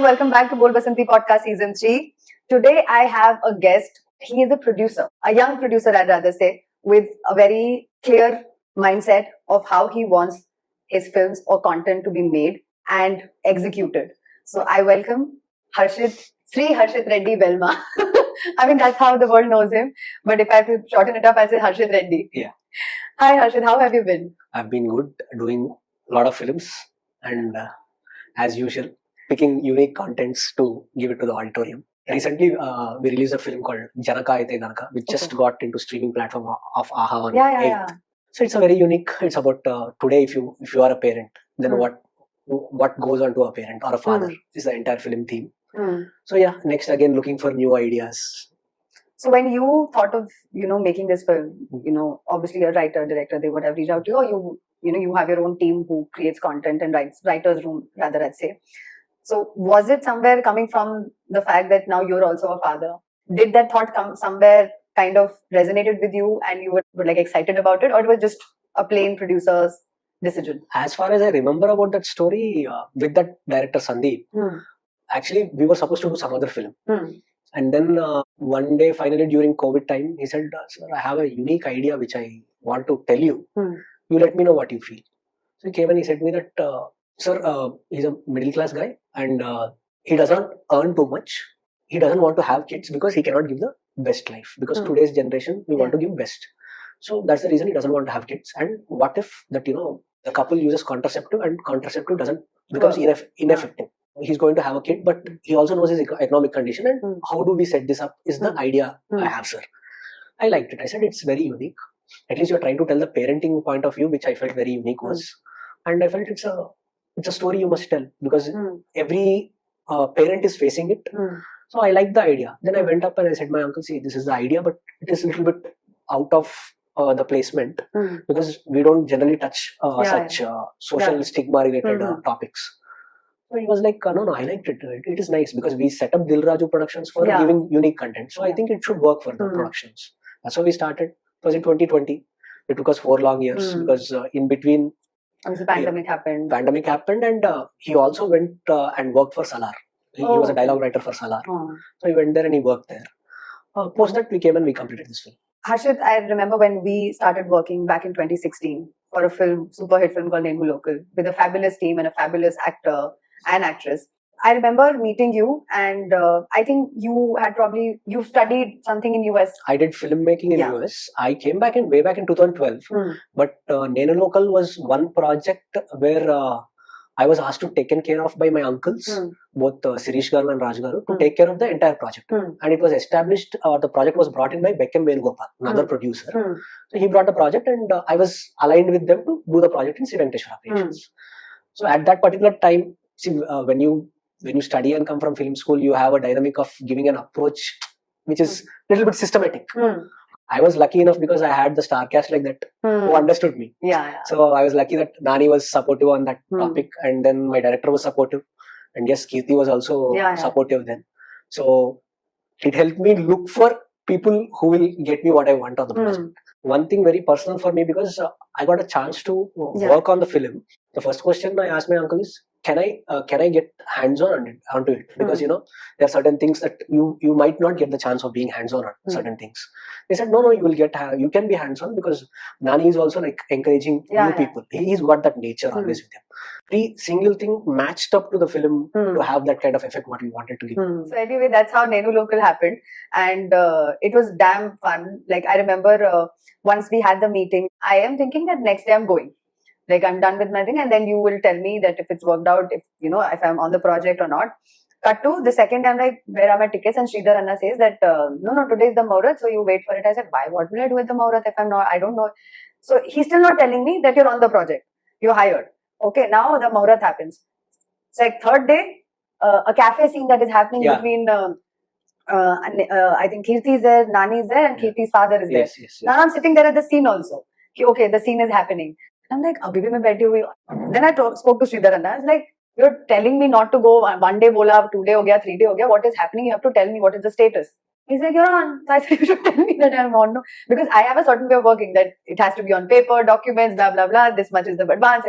welcome back to Bol Basantii podcast season 3. Today I have a guest. He is a producer, a young producer I'd rather say, with a very clear mindset of how he wants his films or content to be made and executed. So I welcome Harshith Reddy Velma. I mean, that's how the world knows him. But if I have to shorten it up, I'll say Harshith Reddy. Yeah. Hi Harshith, how have you been? I've been good, doing a lot of films and as usual, picking unique contents to give it to the auditorium. Recently, we released a film called Janaka Aite Ganaka, which just got into streaming platform of AHA on 8th. So it's a very unique. It's about today. If you are a parent, then what goes on to a parent or a father is the entire film theme. So yeah, next again looking for new ideas. So when you thought of making this film, obviously a writer, director, they would have reached out to you, or you have your own team who creates content and writes, writer's room rather, I'd say. So was it somewhere coming from the fact that now you're also a father? Did that thought come somewhere kind of resonated with you and you were like excited about it, or it was just a plain producer's decision? As far as I remember about that story, with that director Sandeep, actually we were supposed to do some other film. And then one day, finally during COVID time, he said, "Sir, I have a unique idea which I want to tell you. You let me know what you feel." So he came and he said to me that, "Sir, he's a middle class guy and he doesn't earn too much. He doesn't want to have kids because he cannot give the best life. Because today's generation, we want to give best. So that's the reason he doesn't want to have kids. And what if that, the couple uses contraceptive and contraceptive doesn't becomes ineffective. He's going to have a kid, but he also knows his economic condition. And how do we set this up is the idea I have, sir." I liked it. I said, it's very unique. At least you're trying to tell the parenting point of view, which I felt very unique was. And I felt it's a story you must tell because every parent is facing it. So I liked the idea. Then I went up and I said, my uncle, see, this is the idea, but it is a little bit out of the placement because we don't generally touch such social stigma related topics. So he was like, no, I liked it. It is nice because we set up Dil Raju Productions for giving unique content. So I think it should work for the productions. That's how we started. It was in 2020. It took us 4 long years because in between the pandemic happened. Pandemic happened and he also went and worked for Salar. He was a dialogue writer for Salar. So he went there and he worked there. Post that we came and we completed this film. Harshith, I remember when we started working back in 2016 for a film, super hit film called Nenu Local with a fabulous team and a fabulous actor and actress. I remember meeting you and I think you studied something in US. I did filmmaking in US. I came back way back in 2012. But Nenu Local was one project where I was asked to taken care of by my uncles, both Sirish Garu and Raj Garu, to take care of the entire project. And it was established, the project was brought in by Beckham Venugopal, another producer. So he brought the project and I was aligned with them to do the project in Sri Venkateshwara Creations. So at that particular time, see, when you study and come from film school, you have a dynamic of giving an approach which is a little bit systematic. I was lucky enough because I had the star cast like that who understood me. So I was lucky that Nani was supportive on that topic and then my director was supportive. And yes, Kirti was also supportive then. So it helped me look for people who will get me what I want on the project. One thing very personal for me because I got a chance to work on the film. The first question I asked my uncle is, can I get hands-on onto it? Because there are certain things that you might not get the chance of being hands-on on certain things. They said, no, you can be hands-on because Nani is also like encouraging new people. He's got that nature always with him. Every single thing matched up to the film to have that kind of effect what we wanted to give. So anyway, that's how Nenu Local happened, and it was damn fun. Like I remember once we had the meeting, I am thinking that next day I'm going. Like I'm done with my thing and then you will tell me that if it's worked out, if I'm on the project or not. Cut to the second time, like, where are my tickets? And Sridhar Anna says that, no, today is the Muhurat, so you wait for it. I said, why? What will I do with the Muhurat if I'm not, I don't know. So he's still not telling me that you're on the project. You're hired. Okay, now the Muhurat happens. It's like third day, a cafe scene that is happening between, I think Kirti is there, Nani is there and Kirti's father is there. Yes. Now I'm sitting there at the scene also. Okay, the scene is happening. I'm like, abhi bhi main baiti hui. Then I spoke to Sridhar Anna. I was like, you're telling me not to go. 1 day bola, 2 day ho gaya, 3 day ho gaya. What is happening? You have to tell me what is the status. He's like, you're on. So I said, you should tell me that I'm on. No. Because I have a certain way of working that it has to be on paper, documents, blah, blah, blah. This much is the advance.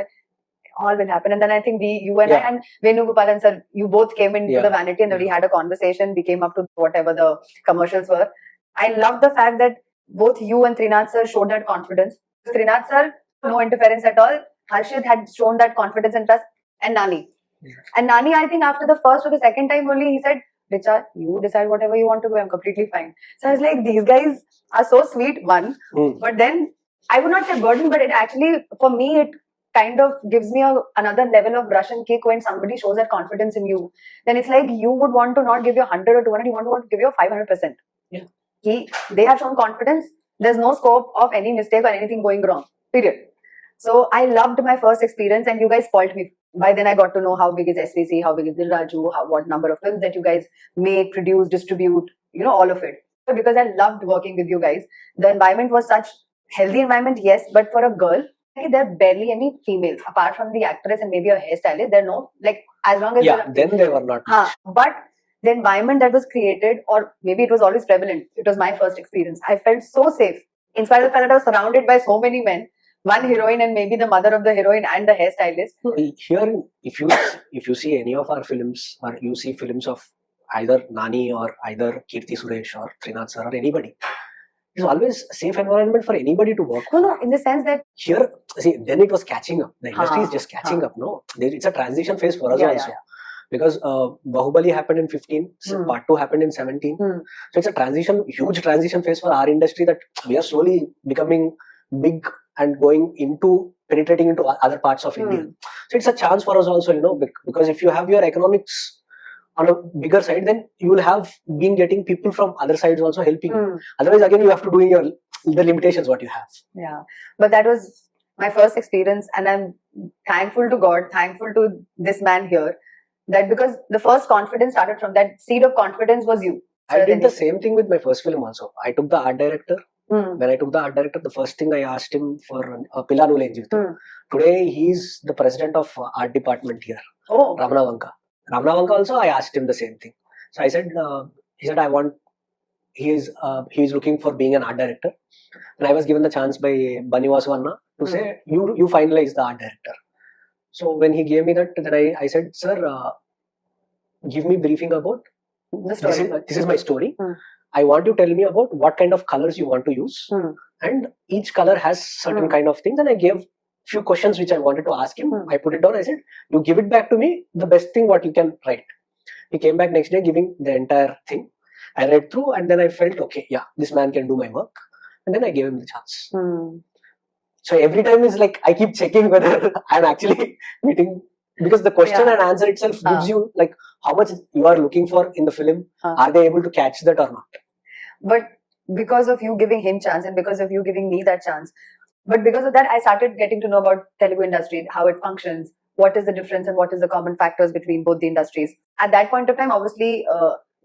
all will happen. And then I think you and I and Venugopalan sir, you both came into the Vanity and we had a conversation. We came up to whatever the commercials were. I love the fact that both you and Trinath sir showed that confidence. Trinath sir, no interference at all. Harshith had shown that confidence and trust, and Nani. And Nani, I think after the first or the second time only, he said, Richa, you decide whatever you want to do. I'm completely fine. So I was like, these guys are so sweet, one. But then, I would not say burden, but it actually, for me, it kind of gives me another level of brush and kick when somebody shows that confidence in you. Then it's like you would want to not give you 100 or 200, you want to give you 500%. Yeah. They have shown confidence. There's no scope of any mistake or anything going wrong. Period. So I loved my first experience and you guys spoiled me. By then I got to know how big is S3C, how big is Dil Raju, what number of films that you guys make, produce, distribute, all of it. So because I loved working with you guys. The environment was such healthy environment, yes, but for a girl, there are barely any females apart from the actress and maybe a hairstylist. There are no, like, as long as then they were not. But the environment that was created, or maybe it was always prevalent. It was my first experience. I felt so safe. In spite of the fact that I was surrounded by so many men, one heroine and maybe the mother of the heroine and the hairstylist. Here, if you see any of our films, or you see films of either Nani or either Kirti Suresh or Trinath sir or anybody, it's always a safe environment for anybody to work. No, in the sense that here, see, then it was catching up. The industry is just catching up. No, it's a transition phase for us also. Because Bahubali happened in 15, part 2 happened in 17. So it's a huge transition phase for our industry that we are slowly becoming big and penetrating into other parts of India. So it's a chance for us also, because if you have your economics on a bigger side, then you will have been getting people from other sides also helping you. Otherwise, again, you have to do the limitations what you have. Yeah, but that was my first experience and I'm thankful to God, thankful to this man here. That because the first confidence started from that seed of confidence was you. I did the same thing with my first film also. I took the art director. When I took the art director, the first thing I asked him for Pilla Nule Jeevitam. Today he's the president of art department here. Oh. Ramana Vanka also I asked him the same thing. So I said, he said he's looking for being an art director. And I was given the chance by Banivasu Anna to say, you finalize the art director. So when he gave me that, then I said, sir, give me briefing about the story. This is my story. I want you to tell me about what kind of colors you want to use. And each color has certain kind of things. And I gave few questions which I wanted to ask him. I put it down. I said, you give it back to me, the best thing what you can write. He came back next day giving the entire thing. I read through and then I felt, okay, yeah, this man can do my work. And then I gave him the chance. So every time is like, I keep checking whether I'm actually meeting, because the question and answer itself gives you like how much you are looking for in the film. Are they able to catch that or not? But because of you giving him chance and because of you giving me that chance, but because of that, I started getting to know about Telugu industry, how it functions, what is the difference and what is the common factors between both the industries. At that point of time, obviously,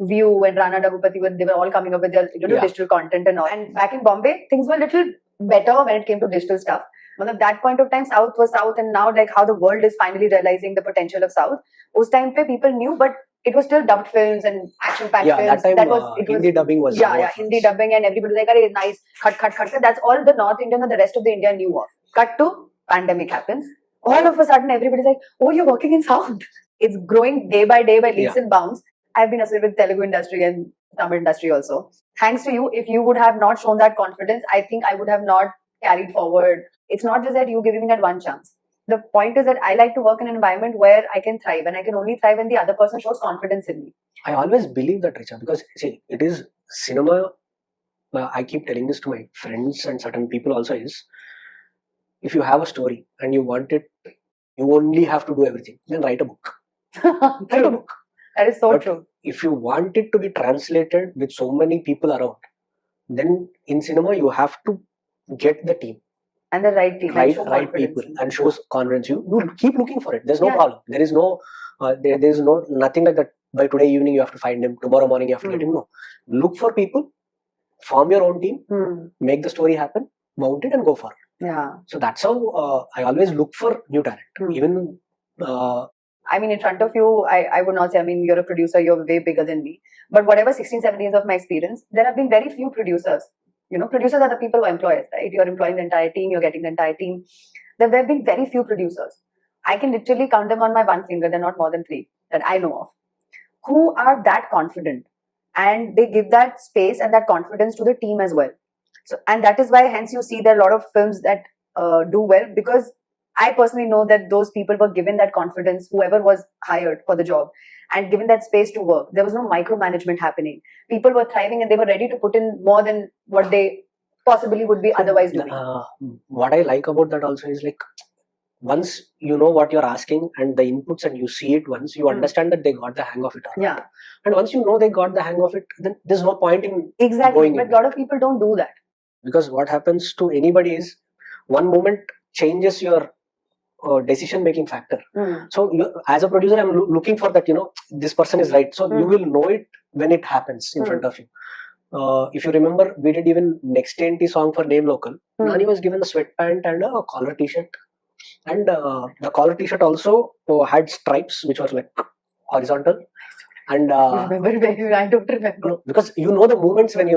View and Rana Daggubati, they were all coming up with their digital content and all. And back in Bombay, things were a little better when it came to digital stuff. But at that point of time, South was South, and now like how the world is finally realizing the potential of South. Us time pe people knew, but it was still dubbed films and action-packed films. That time Hindi dubbing was Hindi dubbing, and everybody was like, "Arey, nice, cut." That's all the North Indian and the rest of the India knew of. Cut to pandemic happens. All of a sudden, everybody's like, "Oh, you're working in South." It's growing day by leaps and bounds. I've been associated with Telugu industry and Tamil industry also. Thanks to you, if you would have not shown that confidence, I think I would have not carried forward. It's not just that you giving me that one chance. The point is that I like to work in an environment where I can thrive, and I can only thrive when the other person shows confidence in me. I always believe that, Richa, because see, it is cinema. I keep telling this to my friends and certain people also is, if you have a story and you want it, you only have to do everything. Then write a book. Write a book. That is so true. If you want it to be translated with so many people around, then in cinema you have to get the team. And the right team. Right people and shows confidence. You keep looking for it. There's no problem. There is no, there's nothing like that. By today evening you have to find him. Tomorrow morning you have to get him. No. Look for people, form your own team, make the story happen, mount it and go for it. Yeah. So that's how I always look for new talent. Even I mean, in front of you, I would not say, I mean, you're a producer, you're way bigger than me. But whatever 16, 17 years of my experience, there have been very few producers. Producers are the people who employ us, right? You're employing the entire team, you're getting the entire team. There have been very few producers I can literally count them on my one finger. They're not more than 3 that I know of, who are that confident, and they give that space and that confidence to the team as well. So, and that is why hence you see there are a lot of films that do well, because I personally know that those people were given that confidence, whoever was hired for the job, and given that space to work. There was no micromanagement happening. People were thriving and they were ready to put in more than what they possibly would be otherwise doing. What I like about that also is like, once you know what you're asking and the inputs and you see it once, you understand that they got the hang of it. Yeah. And once you know they got the hang of it, then there's no point in Exactly. But a lot of people don't do that. Because what happens to anybody is, one moment changes your decision making factor. So as a producer, I'm looking for that, this person is right. So you will know it when it happens in front of you. If you remember, we did even Next 20 song for Name Local. Nani was given a sweatpant and a collar t-shirt. And the collar t-shirt also had stripes which were like horizontal. And I don't remember. Because you know the moments when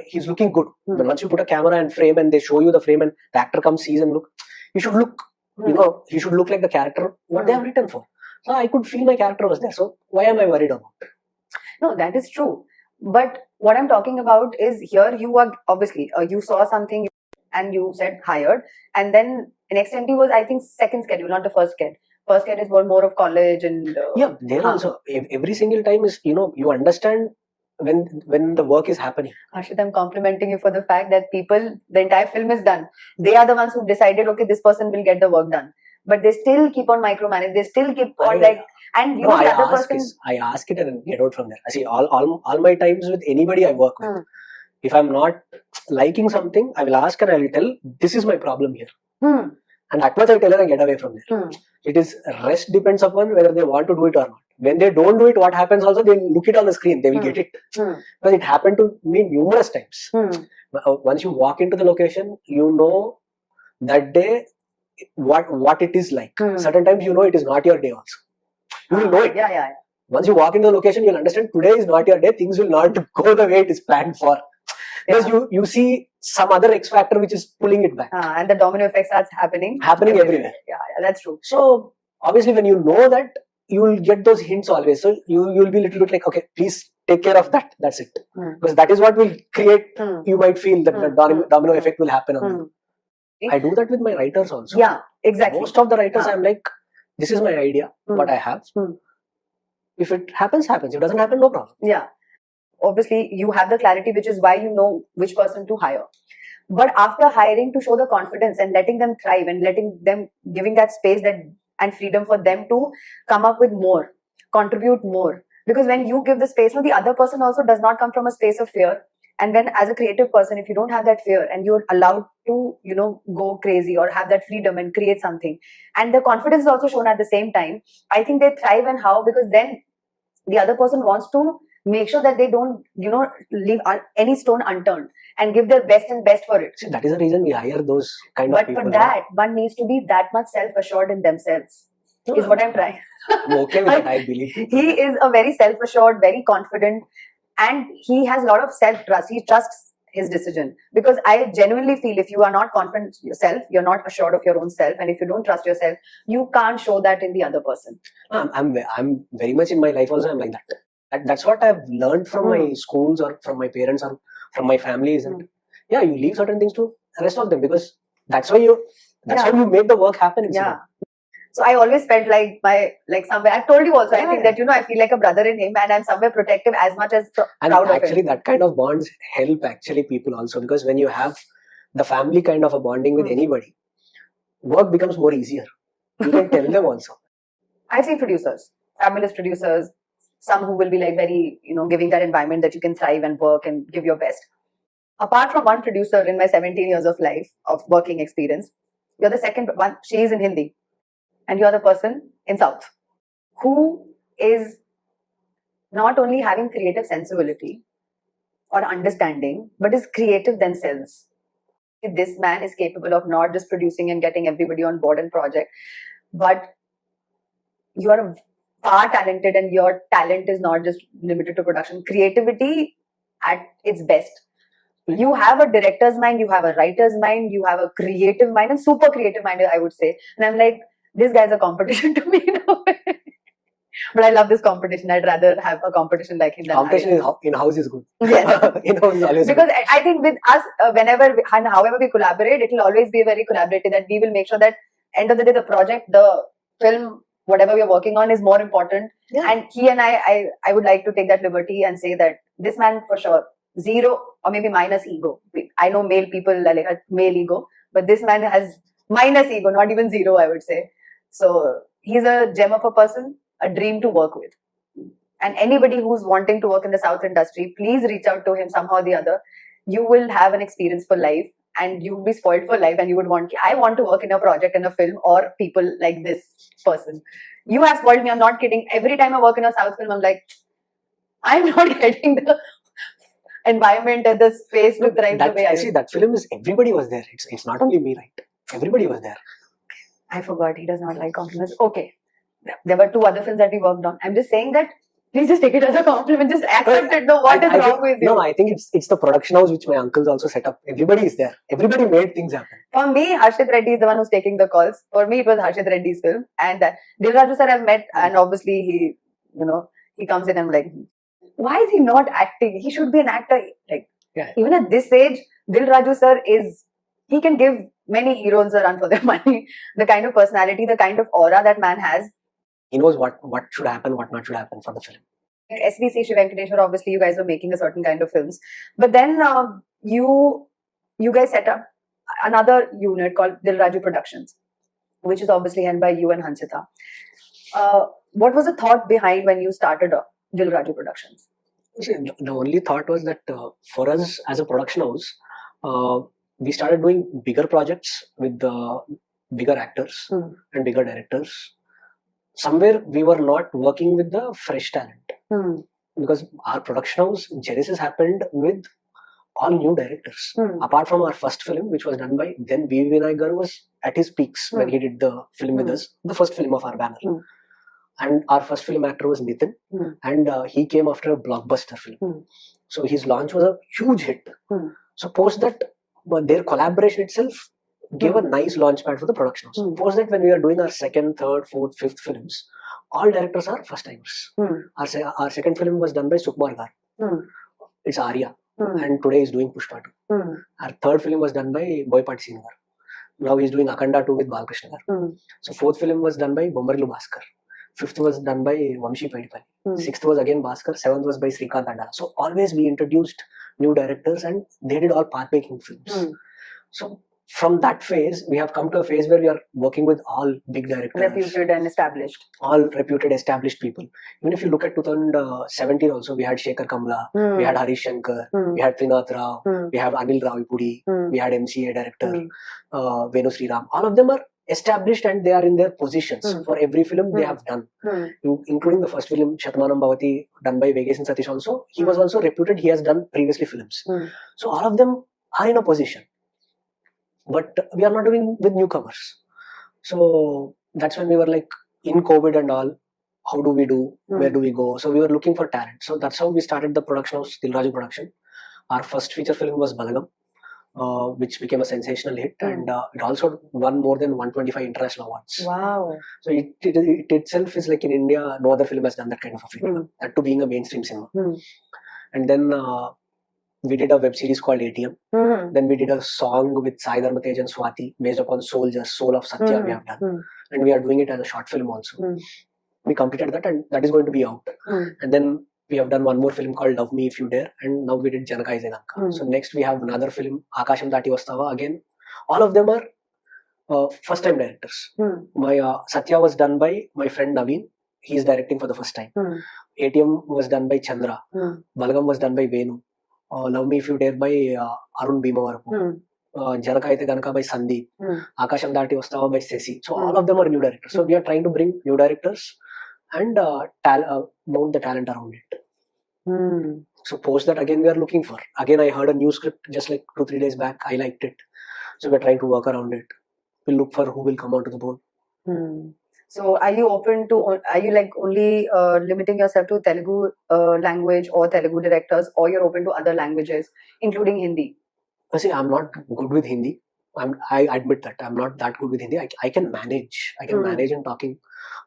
he's looking good. But once you put a camera and frame and they show you the frame and the actor comes, sees and look, you should look, he should look like the character what they have written for. So I could feel my character was there. So why am I worried about it? No, that is true. But what I'm talking about is, here you are obviously you saw something and you said hired, and then Next 20 was, I think, second schedule, not the first schedule. First schedule is more of college and there also every single time is you understand when the work is happening. Harshith, I'm complimenting you for the fact that the entire film is done. They are the ones who decided, okay, this person will get the work done. But they still keep on micromanaging. They still keep on I ask it and get out from there. I see all my times with anybody I work with. If I'm not liking something, I will ask and I will tell, this is my problem here. And that much I tell her and get away from there. It is, rest depends upon whether they want to do it or not. When they don't do it, what happens also, they'll look it on the screen, they will get it. Because it happened to me numerous times. Once you walk into the location, you know that day what it is like. Certain times it is not your day also. You will know it. Yeah. Once you walk into the location, you'll understand today is not your day, things will not go the way it is planned for. Because you see some other X factor which is pulling it back. And the domino effect starts happening everywhere. Yeah, that's true. So obviously when you know that, you will get those hints always. So you'll be a little bit like, okay, please take care of that. That's it. Because that is what will create, you might feel that the domino effect will happen on you. I do that with my writers also. Yeah, exactly. Most of the writers, I'm like, this is my idea, what I have. If it happens, happens. If it doesn't happen, no problem. Yeah. Obviously, you have the clarity, which is why you know which person to hire. But after hiring, to show the confidence and letting them thrive and giving that space and freedom for them to come up with more, contribute more. Because when you give the space, the other person also does not come from a space of fear. And then as a creative person, if you don't have that fear and you're allowed to, go crazy or have that freedom and create something, and the confidence is also shown at the same time, I think they thrive. And how? Because then the other person wants to make sure that they don't, leave any stone unturned and give their best and best for it. See, that is the reason we hire those kind of people. But for that, one needs to be that much self-assured in themselves, is what I'm trying. I'm okay with that, I believe. He is a very self-assured, very confident, and he has a lot of self-trust. He trusts his decision. Because I genuinely feel if you are not confident yourself, you're not assured of your own self, and if you don't trust yourself, you can't show that in the other person. I'm very much in my life also, I'm like that. That's what I've learned from my schools or from my parents or from my family, isn't it? Yeah, you leave certain things to the rest of them, because that's how you make the work happen. Yeah. So I always felt like somewhere, I've told you also, I think that, I feel like a brother in him, and I'm somewhere protective as much as proud of him. Actually, that kind of bonds help actually people also, because when you have the family kind of a bonding with anybody, work becomes more easier. You can tell them also. I've seen producers, fabulous producers, some who will be like very, giving that environment that you can thrive and work and give your best. Apart from one producer in my 17 years of life, of working experience, you're the second one. She is in Hindi. And you're the person in South who is not only having creative sensibility or understanding, but is creative themselves. This man is capable of not just producing and getting everybody on board and project, but you are far talented, and your talent is not just limited to production. Creativity at its best. You have a director's mind, you have a writer's mind, you have a creative mind, and super creative mind, I would say. And I'm like, this guy's a competition to me in a way. But I love this competition. I'd rather have a competition like him than Competition in house is good. Yes. In house is always because good. I think with us, whenever and however we collaborate, it will always be very collaborative. That we will make sure that end of the day, the project, the film, whatever we are working on, is more important. Yeah. And he and I would like to take that liberty and say that this man for sure, zero or maybe minus ego. I know male people like a male ego, but this man has minus ego, not even zero, I would say. So he's a gem of a person, a dream to work with. And anybody who's wanting to work in the South industry, please reach out to him somehow or the other. You will have an experience for life and you'll be spoiled for life, and you would want, I want to work in a project, in a film, or people like this person. You have spoiled me, I'm not kidding. Every time I work in a South film, I'm like, I'm not getting the environment and the space to thrive the way I see, that film is, everybody was there. It's not only me, right? Everybody was there. I forgot, he does not like compliments. Okay. There were 2 other films that we worked on. I'm just saying that please just take it as a compliment. Just accept it. No, what is wrong with you? No, I think it's the production house which my uncles also set up. Everybody is there. Everybody made things happen. For me, Harshith Reddy is the one who's taking the calls. For me, it was Harshith Reddy's film. And Dil Raju sir I've met, and obviously he comes in and I'm like, why is he not acting? He should be an actor. Like, even at this age, Dil Raju sir he can give many heroes a run for their money. The kind of personality, the kind of aura that man has. He knows what should happen, what not should happen for the film. SVC Shiv Venkateshwar, obviously you guys were making a certain kind of films. But then you guys set up another unit called Dil Raju Productions, which is obviously held by you and Hansita. What was the thought behind when you started Dil Raju Productions? The only thought was that for us as a production house, we started doing bigger projects with bigger actors and bigger directors. Somewhere we were not working with the fresh talent because our production house genesis happened with all new directors. Apart from our first film, which was done by then V. Vinay Garu was at his peaks when he did the film with us, the first film of our banner. And our first film actor was Nitin, and he came after a blockbuster film. So his launch was a huge hit. So post that, their collaboration itself gave a nice launch pad for the production house. Post that, when we are doing our second, third, fourth, fifth films, all directors are first timers. Our second film was done by Sukumar Gar. It's Arya, and today he's doing Pushpa 2. Our third film was done by Boypati Singh Gar. Now he's doing Akhanda 2 with Balkrishna Gar. So fourth film was done by Bommarilu Bhaskar. Fifth was done by Vamshi Pedipalli. Sixth was again Bhaskar. Seventh was by Srikanth Adda. So always we introduced new directors and they did all path-making films. So from that phase, we have come to a phase where we are working with all big directors. Reputed and established. All reputed, established people. Even if you look at 2017 also, we had Shekhar Kamla, we had Harish Shankar, we had Trinath Rao, we have Anil Ravipudi, we had MCA director, Venu Sriram. All of them are established and they are in their positions. For every film they have done. Including the first film, Shatmanam Bhavati, done by Vegesh and Satish also. He was also reputed, he has done previously films. So all of them are in a position. But we are not doing with newcomers. So that's when we were like, in COVID and all, how do we do? Where do we go? So we were looking for talent. So that's how we started the production house, Dil Raju Production. Our first feature film was Balagam, which became a sensational hit, and it also won more than 125 international awards. Wow. So it itself is like, in India, no other film has done that kind of a film. That to being a mainstream cinema. And then we did a web series called ATM. Then we did a song with Sai Dharmatej and Swati based upon Soul of Satya we have done. And we are doing it as a short film also. We completed that and that is going to be out. And then we have done one more film called Love Me If You Dare, and now we did Janaka Is Ganka. So next we have another film, Akasham Dati Vastava. Again, all of them are first time directors. My Satya was done by my friend Naveen. He is directing for the first time. ATM was done by Chandra. Balagam was done by Venu. Love Me If You Dare by Arun Bhimavarapu. Janaka Ite Ganaka by Sandeep. Akasham Dati Vastava by Sesi. So all of them are new directors. So we are trying to bring new directors and mount the talent around it. So post that, again we are looking for. Again I heard a new script just like 2-3 days back. I liked it. So we're trying to work around it. We'll look for who will come onto the board. So are you open to, are you like only limiting yourself to Telugu language or Telugu directors, or you're open to other languages, including Hindi? See, I'm not good with Hindi. I admit that I'm not that good with Hindi. I can manage. I can manage in talking,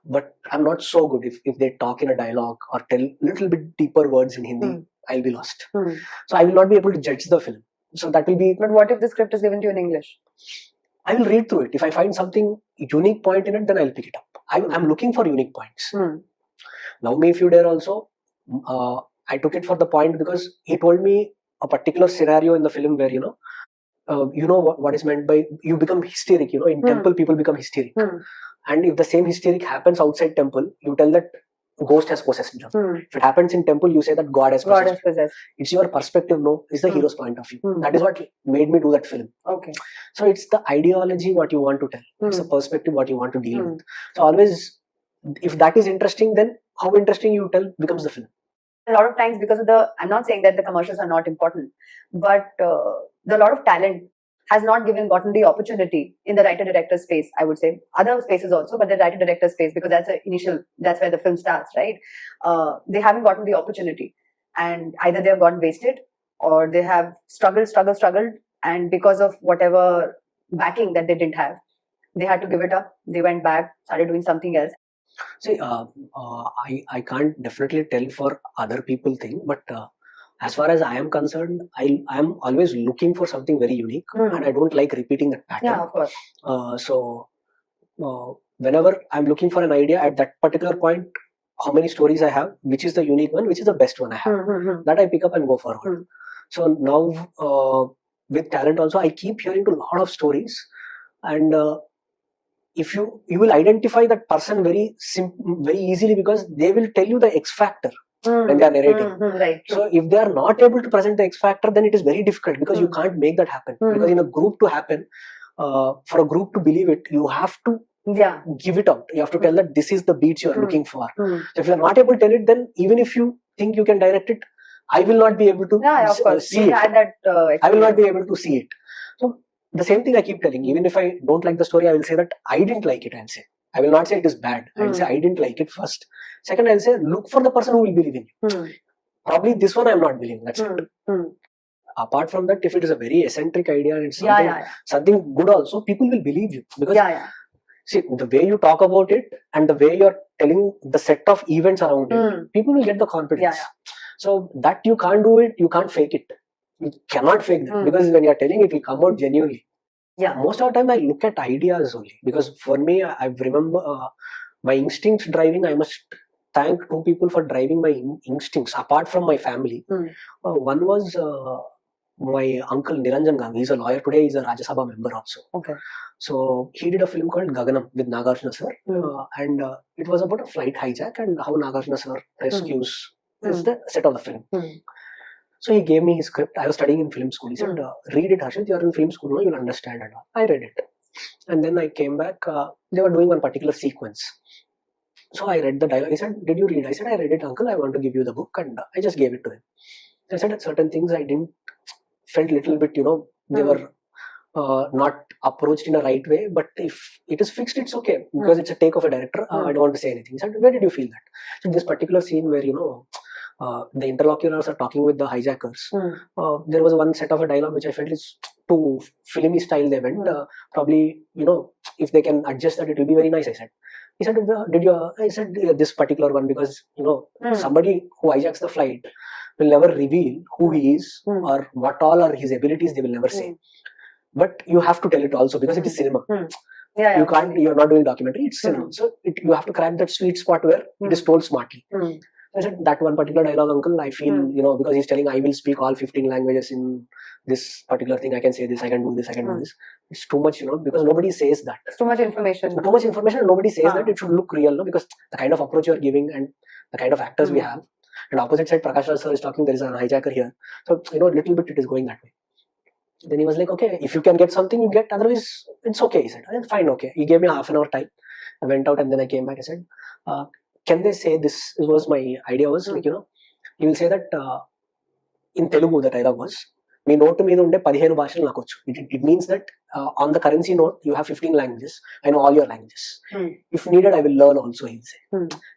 but I'm not so good. If they talk in a dialogue or tell little bit deeper words in Hindi, I'll be lost. So I will not be able to judge the film. So that will be. But what if the script is given to you in English? I will read through it. If I find something unique point in it, then I'll pick it up. I'm looking for unique points. Love Me If You Dare also, I took it for the point because he told me a particular scenario in the film where, what is meant by you become hysteric. In temple, people become hysteric. And if the same hysteric happens outside temple, you tell that ghost has possessed them. If it happens in temple, you say that God has possessed. It's your perspective, no? It's the hero's point of view. That is what made me do that film. Okay. So it's the ideology what you want to tell. It's the perspective what you want to deal with. So always, if that is interesting, then how interesting you tell becomes the film. A lot of times because of I'm not saying that the commercials are not important, but the lot of talent has not gotten the opportunity in the writer-director space, I would say. Other spaces also, but the writer-director space, because that's where the film starts, right? They haven't gotten the opportunity. And either they have gotten wasted or they have struggled, and because of whatever backing that they didn't have, they had to give it up. They went back, started doing something else. See, I can't definitely tell for other people thing, but as far as I am concerned, I'm always looking for something very unique, and I don't like repeating that pattern. Yeah, of course. So whenever I'm looking for an idea at that particular point, how many stories I have, which is the unique one, which is the best one I have, that I pick up and go forward. So now with talent also, I keep hearing a lot of stories, and if you will identify that person very easily because they will tell you the X factor when they are narrating. Right. So if they are not able to present the X factor, then it is very difficult because you can't make that happen. Because in a group to happen, for a group to believe it, you have to give it out. You have to tell that this is the beats you are looking for. So if you are not able to tell it, then even if you think you can direct it, I will not be able to see it. I will not be able to see it. So the same thing I keep telling. Even if I don't like the story, I will say that I didn't like it. I'll say. I will not say it is bad. I will say I didn't like it first. Second, I'll say look for the person who will believe in you. Probably this one I'm not believing. That's it. Apart from that, if it is a very eccentric idea and it's something good also, people will believe you. Because see, the way you talk about it and the way you're telling the set of events around it, people will get the confidence. So that you can't do it, you can't fake it. You cannot fake that because when you're telling it will come out genuinely. Most of the time I look at ideas only because for me, I remember my instincts driving. I must thank two people for driving my instincts apart from my family. One was my uncle Niranjan Gang. He's a lawyer today. He's a Rajya Sabha member also. Okay. So he did a film called Gaganam with Nagarjuna sir, and it was about a flight hijack and how Nagarjuna sir rescues. Is the set of the film. So he gave me his script. I was studying in film school. He said, read it, Harshith. You are in film school, no? You'll understand it. I read it. And then I came back. They were doing one particular sequence. So I read the dialogue. He said, did you read? I said, I read it, uncle. I want to give you the book. And I just gave it to him. I said that certain things I didn't, felt little bit, they were not approached in a right way. But if it is fixed, it's okay. Because it's a take of a director. I don't want to say anything. He said, where did you feel that? So this particular scene where, the interlocutors are talking with the hijackers. There was one set of a dialogue which I felt is too filmy style they went. Probably, if they can adjust that, it will be very nice, I said. He said, did you? I said, this particular one because, somebody who hijacks the flight will never reveal who he is or what all are his abilities, they will never say. But you have to tell it also because it is cinema. You can't, you're not doing documentary, it's cinema. So you have to crack that sweet spot where it is told smartly. I said, that one particular dialogue, uncle, I feel, because he's telling I will speak all 15 languages in this particular thing. I can say this, I can do this, I can do this. It's too much, because nobody says that. It's too much information. Too much information and nobody says that. It should look real, no? Because the kind of approach you are giving and the kind of actors we have. And opposite side, Prakash Raj sir is talking, there is an hijacker here. So, little bit it is going that way. Then he was like, okay, if you can get something, you get, otherwise it's okay. He said, fine, okay. He gave me half an hour time. I went out and then I came back. I said, can they say this was my idea was like, you will say that in Telugu, the dialogue was, me note మీద ఉండే 15 భాషలు నాకు వచ్చు. It means that on the currency note, you have 15 languages. I know all your languages. If needed, I will learn also, he'll say.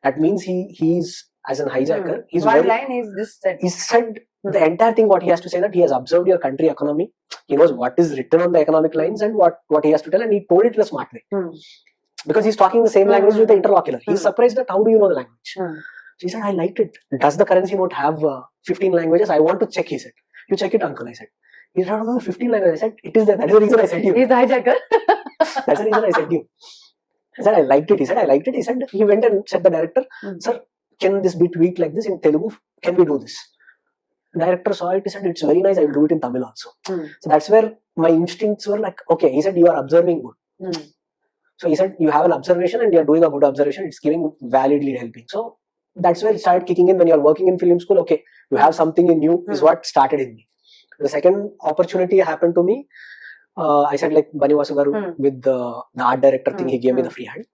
That means he's, as an hijacker, he's one line is this. He said the entire thing what he has to say that he has observed your country economy, He knows what is written on the economic lines and what he has to tell, and he told it in a smart way. Because he's talking the same language with the interlocutor. He's surprised that how do you know the language? So he said, I liked it. Does the currency note have 15 languages? I want to check, he said. You check it, uncle, I said. He said, oh, 15 languages. I said, it is there. That is the reason I sent you. He's the hijacker. That's the reason I sent you. I said, I liked it. He said, I liked it. He said, he went and said the director, sir, can this be tweaked like this in Telugu? Can we do this? The director saw it. He said, it's very nice. I will do it in Tamil also. So that's where my instincts were like, okay. He said, you are observing good. So he said, you have an observation and you are doing a good observation. It's giving validly helping. So that's where it started kicking in when you are working in film school. Okay, you have something in you is what started in me. The second opportunity happened to me. I said like Bani Vasugaru with the art director thing. He gave me the free hand.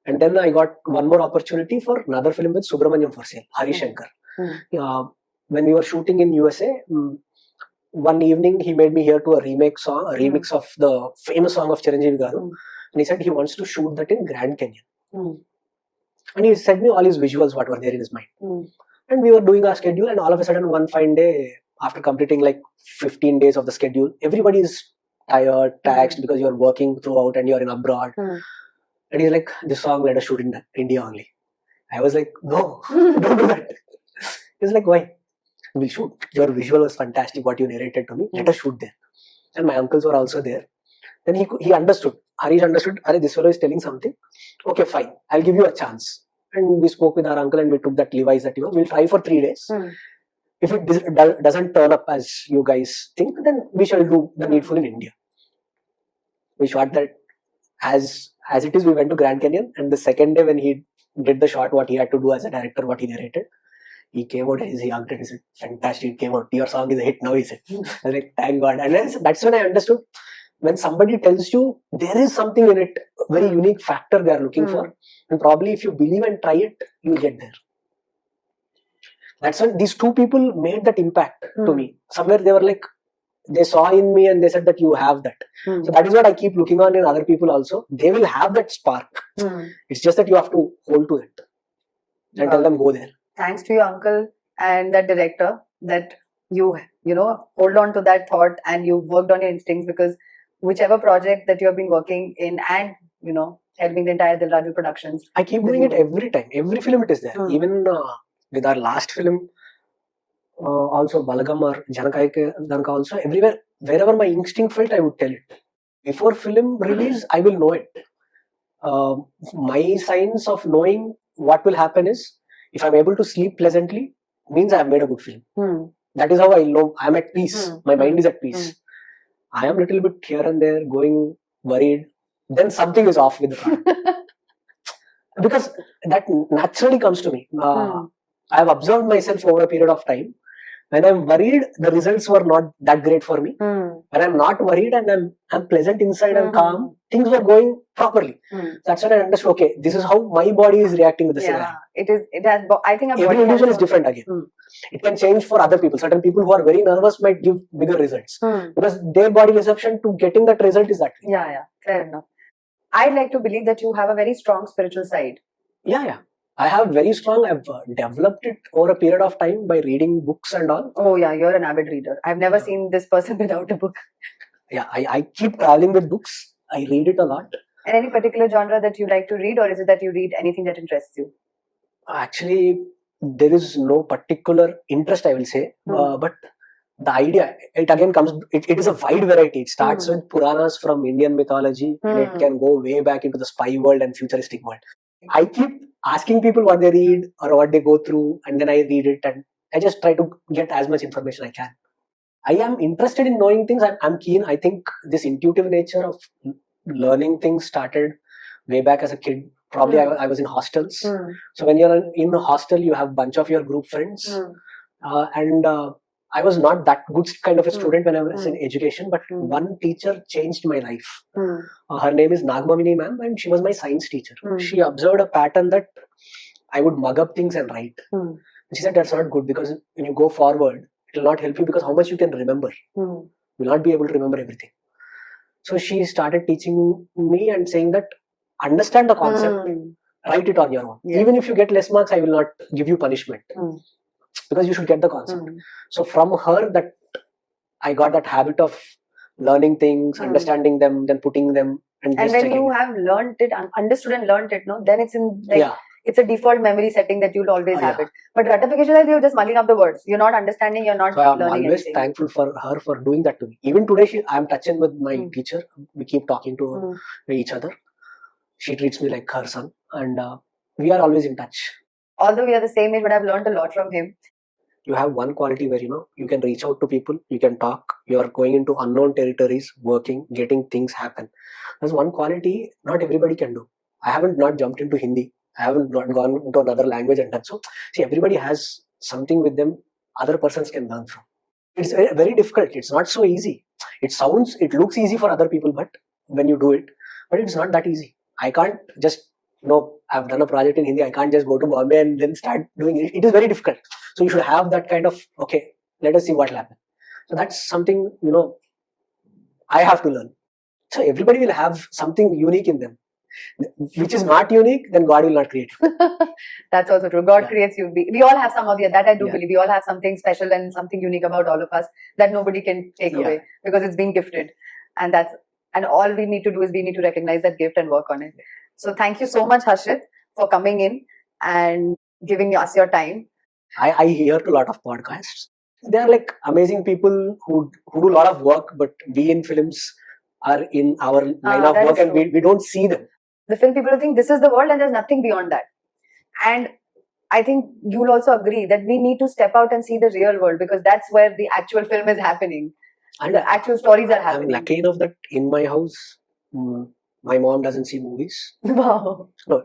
And then I got one more opportunity for another film with Subramanyam for sale, Hari Shankar. When we were shooting in USA, one evening he made me hear to a remix of the famous song of Chiranjeevi Garu. And he said he wants to shoot that in Grand Canyon. And he said me all his visuals, what were there in his mind. And we were doing our schedule, and all of a sudden one fine day, after completing like 15 days of the schedule, everybody is tired, taxed because you're working throughout and you're in abroad. And he's like, this song let us shoot in India only. I was like, no, don't do that. He's like, why? We'll shoot. Your visual was fantastic, what you narrated to me. Let us shoot there. And my uncles were also there. Then he understood. Harish understood, this fellow is telling something. Okay, fine. I'll give you a chance. And we spoke with our uncle and we took that Levi's that, we'll try for 3 days. If it doesn't turn up as you guys think, then we shall do the needful in India. We shot that as it is. We went to Grand Canyon, and the second day when he did the shot, what he had to do as a director, what he narrated, he came out and he hugged it. He said, fantastic, it came out. Your song is a hit now, he said. I was like, thank God. And that's when I understood, when somebody tells you there is something in it, a very unique factor they are looking for, and probably if you believe and try it, you'll get there. That's when these two people made that impact to me. Somewhere they were like, they saw in me and they said that you have that. So that is what I keep looking on in other people also. They will have that spark. It's just that you have to hold to it and tell them go there. Thanks to your uncle and that director that you hold on to that thought and you worked on your instincts, because whichever project that you have been working in and helping the entire Dil Raju Productions, I keep doing it every time. Every film it is there. Even with our last film, also Balagam or Janaka also, everywhere, wherever my instinct felt, I would tell it. Before film release, I will know it. My signs of knowing what will happen is, if I'm able to sleep pleasantly, means I have made a good film. That is how I know I'm at peace. My mind is at peace. I am a little bit here and there, going worried, then something is off with the product. Because that naturally comes to me. I have observed myself over a period of time. When I'm worried, the results were not that great for me. When I'm not worried and I'm pleasant inside and calm, things were going properly. That's when I understood, okay, this is how my body is reacting with the scenario. It has, I think every individual is different again. It can change for other people. Certain people who are very nervous might give bigger results. Because their body reception to getting that result is that way. Yeah, fair enough. I'd like to believe that you have a very strong spiritual side. Yeah. I have very strong, I've developed it over a period of time by reading books and all. Oh yeah, you're an avid reader. I've never seen this person without a book. Yeah, I keep traveling with books. I read it a lot. And any particular genre that you like to read, or is it that you read anything that interests you? Actually, there is no particular interest, I will say. But the idea, it again comes, it is a wide variety. It starts with Puranas from Indian mythology, and it can go way back into the spy world and futuristic world. I keep asking people what they read or what they go through, and then I read it and I just try to get as much information I can. I am interested in knowing things. I'm keen. I think this intuitive nature of learning things started way back as a kid. Probably I was in hostels. So when you're in a hostel, you have a bunch of your group friends. And I was not that good kind of a student when I was in education, but one teacher changed my life. Her name is Nagmamini ma'am, and she was my science teacher. She observed a pattern that I would mug up things and write. And she said, that's not good, because when you go forward, it will not help you, because how much you can remember. You will not be able to remember everything. So she started teaching me and saying that, understand the concept, write it on your own. Yes. Even if you get less marks, I will not give you punishment. Because you should get the concept. So from her, that I got that habit of learning things, understanding them, then putting them, and just when checking you it. have learned it, understood and learned it, no, then it's in like Yeah. it's a default memory setting that you'll always have Yeah. it. But ratification is you're just mugging up the words. You're not understanding. You're not So I'm learning always anything. thankful for her for doing that to me. Even today, I'm touching with my teacher. We keep talking to each other. She treats me like her son, and we are always in touch. Although we are the same age, but I've learned a lot from him. You have one quality where you can reach out to people, you can talk, you are going into unknown territories, working, getting things happen. That's one quality not everybody can do. I haven't not jumped into Hindi. I haven't not gone into another language and done so. See, everybody has something with them other persons can learn from. It's very, very difficult. It's not so easy. It looks easy for other people, but when you do it, but it's not that easy. I can't just, I've done a project in Hindi. I can't just go to Bombay and then start doing it. It is very difficult. So you should have that kind of, okay, let us see what will happen. So that's something, I have to learn. So everybody will have something unique in them. Which is not unique, then God will not create it. That's also true. God creates you. We all have some of that I do believe. We all have something special and something unique about all of us that nobody can take away because it's been gifted. And all we need to do is we need to recognize that gift and work on it. So thank you so much, Harshith, for coming in and giving us your time. I hear a lot of podcasts. They are like amazing people who do a lot of work, but we in films are in our line of work and we don't see them. The film people think this is the world and there's nothing beyond that. And I think you'll also agree that we need to step out and see the real world because that's where the actual film is happening. And the actual stories are happening. I'm lucky enough that in my house, my mom doesn't see movies. Wow. No,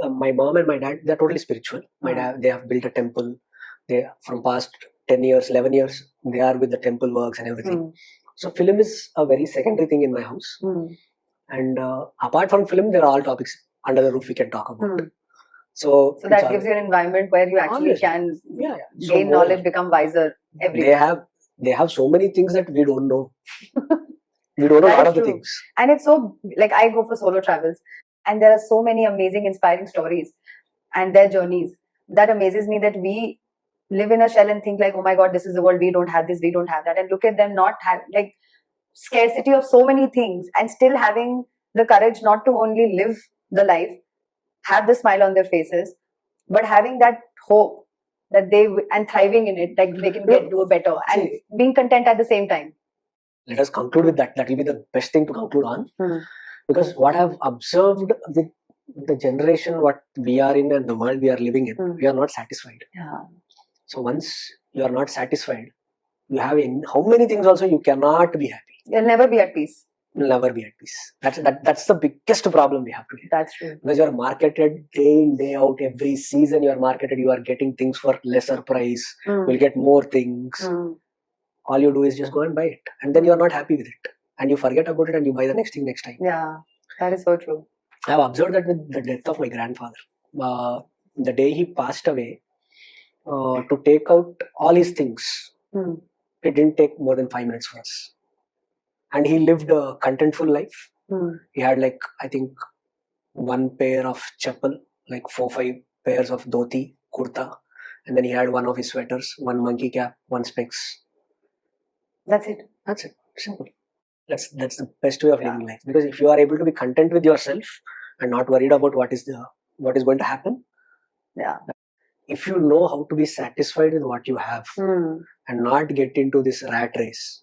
my mom and my dad, they're totally spiritual. My dad, they have built a temple. They from past 10 years, 11 years, they are with the temple works and everything. So film is a very secondary thing in my house. And apart from film, there are all topics under the roof we can talk about. So that gives you an environment where you actually can gain knowledge, become wiser. They have so many things that we don't know. We don't know a lot of the things. And it's so, like I go for solo travels and there are so many amazing, inspiring stories and their journeys. That amazes me that we live in a shell and think like, oh my God, this is the world. We don't have this, we don't have that. And look at them not have like scarcity of so many things and still having the courage not to only live the life, have the smile on their faces, but having that hope that and thriving in it, like they can do better and being content at the same time. Let us conclude with that. That will be the best thing to conclude on. Because what I've observed with the generation what we are in and the world we are living in, we are not satisfied. So once you are not satisfied, you have how many things also you cannot be happy. You'll never be at peace. You'll never be at peace. That's the biggest problem we have today. That's true. Because you are marketed day in, day out, every season you are marketed, you are getting things for lesser price, you'll get more things. All you do is just go and buy it. And then you are not happy with it. And you forget about it and you buy the next thing next time. Yeah, that is so true. I have observed that with the death of my grandfather. The day he passed away, to take out all his things, it didn't take more than 5 minutes for us. And he lived a contentful life. He had like, I think, one pair of chappal, like 4-5 pairs of dhoti, kurta. And then he had one of his sweaters, one monkey cap, one specs. That's it. That's it. Simple. That's the best way of living life. Because if you are able to be content with yourself and not worried about what is going to happen. Yeah. If you know how to be satisfied with what you have and not get into this rat race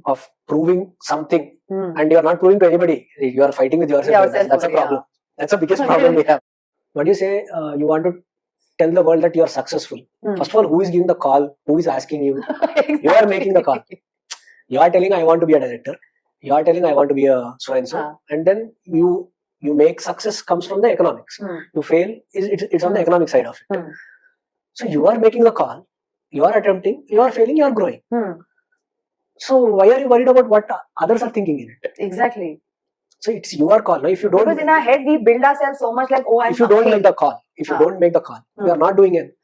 of proving something and you're not proving to anybody, you are fighting with yourself. That's a problem. That's the biggest problem we have. What do you say? You want to tell the world that you are successful. First of all, who is giving the call? Who is asking you? Exactly. You are making the call. You are telling, I want to be a director. You are telling, I want to be a so-and-so. And then you make success comes from the economics. You fail, it's on the economic side of it. So you are making the call. You are attempting. You are failing. You are growing. So why are you worried about what others are thinking in it? Exactly. So it's your call. Now, if you don't, because in our head we build ourselves so much like, oh, if you don't make the call, you are not doing it.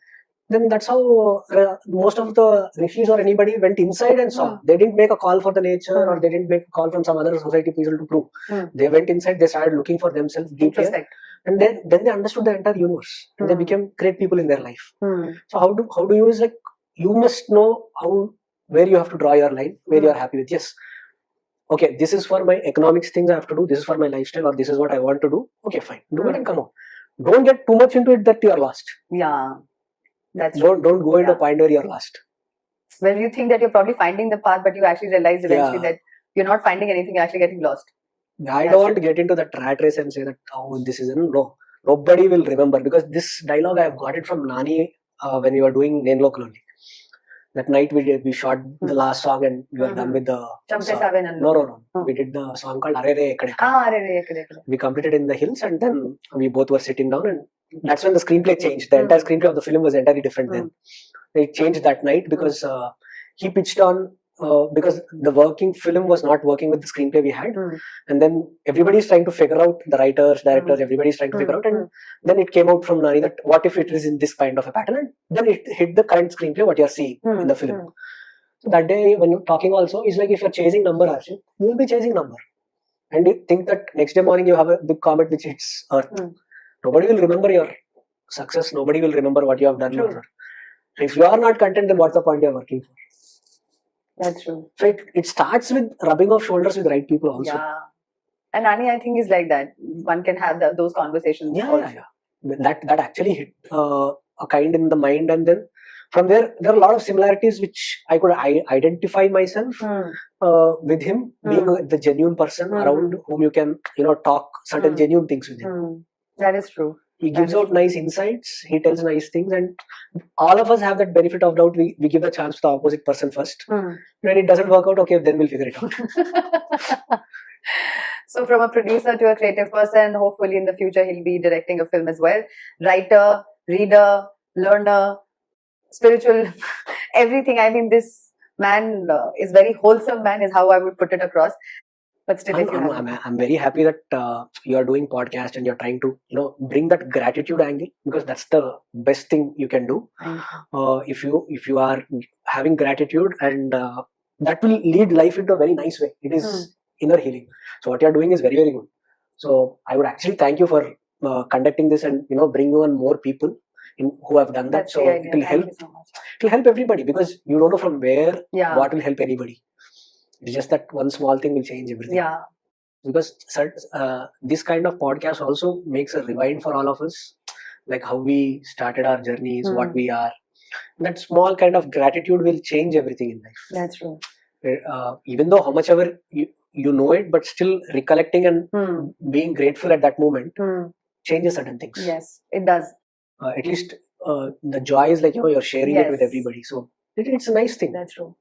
Then that's how most of the rishis or anybody went inside and saw. They didn't make a call for the nature or they didn't make a call from some other society people to prove. They went inside. They started looking for themselves deeply, and then they understood the entire universe. And they became great people in their life. So how do you is like you must know how where you have to draw your line, where you are happy with. Yes, okay, this is for my economics things I have to do, this is for my lifestyle, or this is what I want to do. Okay, fine, do it and come out. Don't get too much into it that you are lost. Yeah, that's Don't go into a point where you are lost. Well, you think that you're probably finding the path, but you actually realize eventually that you're not finding anything, you're actually getting lost. I don't want to get into that rat race and say that, oh, this is no. Nobody will remember, because this dialogue I have got it from Nani when we were doing Nen Local only. That night we shot the last song and we were done with the song. No. We did the song called Are Re Ekkade. We completed in the hills, and then we both were sitting down, and that's when the screenplay changed. The entire screenplay of the film was entirely different then. It changed that night because he pitched on because the working film was not working with the screenplay we had, and then everybody's trying to figure out, the writers, directors, everybody's trying to figure out, and then it came out from Nani that what if it is in this kind of a pattern, and then it hit the current screenplay what you're seeing in the film. So that day when you're talking also, it's like if you're chasing number, Harshith, you will be chasing number, and you think that next day morning you have a big comet which hits Earth. Nobody will remember your success, nobody will remember what you have done. If you are not content, then what's the point you're working for? That's true. So it starts with rubbing off shoulders with right people also. Yeah. And Nani, I think, is like that. One can have those conversations. Yeah. That actually hit a kind in the mind, and then from there are a lot of similarities which I could identify myself with him, being the genuine person around whom you can talk certain genuine things with him. That is true. He gives out nice insights, he tells nice things, and all of us have that benefit of doubt. We give the chance to the opposite person first. When it doesn't work out, okay, then we'll figure it out. So from a producer to a creative person, hopefully in the future he'll be directing a film as well. Writer, reader, learner, spiritual, everything. I mean, this man is very wholesome man, is how I would put it across. But still, I'm very happy that you are doing podcast and you're trying to bring that gratitude angle, because that's the best thing you can do. If you are having gratitude, and that will lead life into a very nice way. It is inner healing. So what you're doing is very, very good. So I would actually thank you for conducting this and bringing on more people who have done that. So it will help. It will help everybody, because you don't know from where what will help anybody. It's just that one small thing will change everything. Yeah. Because this kind of podcast also makes a rewind for all of us, like how we started our journeys, what we are. That small kind of gratitude will change everything in life. That's true. Even though how much ever you know it, but still recollecting and being grateful at that moment changes certain things. Yes, it does. At least the joy is like you're sharing it with everybody. So it's a nice thing. That's true.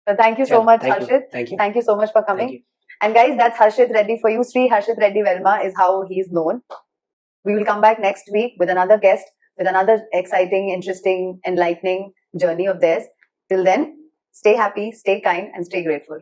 So thank you so much, Harshith. Thank you. Thank you so much for coming. And guys, that's Harshith Reddy for you. S3E Harshith Reddy Velma is how he's known. We will come back next week with another guest, with another exciting, interesting, enlightening journey of theirs. Till then, stay happy, stay kind, and stay grateful.